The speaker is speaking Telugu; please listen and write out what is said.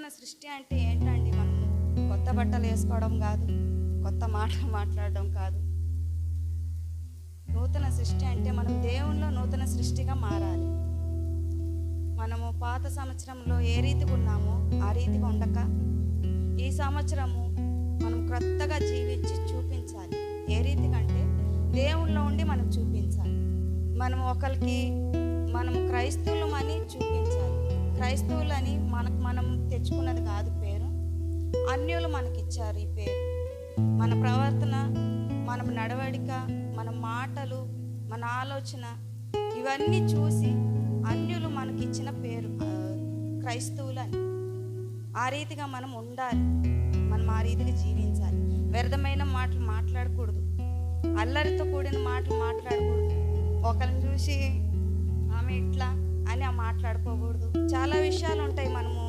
సృష్టి అంటే ఏంటండి? మనము కొత్త బట్టలు వేసుకోవడం కాదు, కొత్త మాటలు మాట్లాడడం కాదు. నూతన సృష్టి అంటే మనం దేవునిలో నూతన సృష్టిగా మారాలి. మనము పాత సంవత్సరంలో ఏ రీతిగా ఉన్నామో ఆ రీతిగా ఉండక ఈ సంవత్సరము మనం క్రొత్తగా జీవించి చూపించాలి. ఏ రీతిగా అంటే దేవునిలో ఉండి మనం చూపించాలి. మనం ఒకరికి మనం క్రైస్తవులమని చూపించాలి. క్రైస్తవులని మనం తెచ్చుకున్నది కాదు పేరు, అన్యులు మనకిచ్చారు ఈ పేరు. మన ప్రవర్తన, మన నడవడిక, మన మాటలు, మన ఆలోచన ఇవన్నీ చూసి అన్యులు మనకిచ్చిన పేరు క్రైస్తవులని. ఆ రీతిగా మనం ఉండాలి, మనం ఆ రీతిగా జీవించాలి. వ్యర్థమైన మాటలు మాట్లాడకూడదు, అల్లరితో కూడిన మాటలు మాట్లాడకూడదు. ఒకరిని చూసి ఆమె ఇట్లా అని మాట్లాడుకోకూడదు. చాలా విషయాలు ఉంటాయి మనము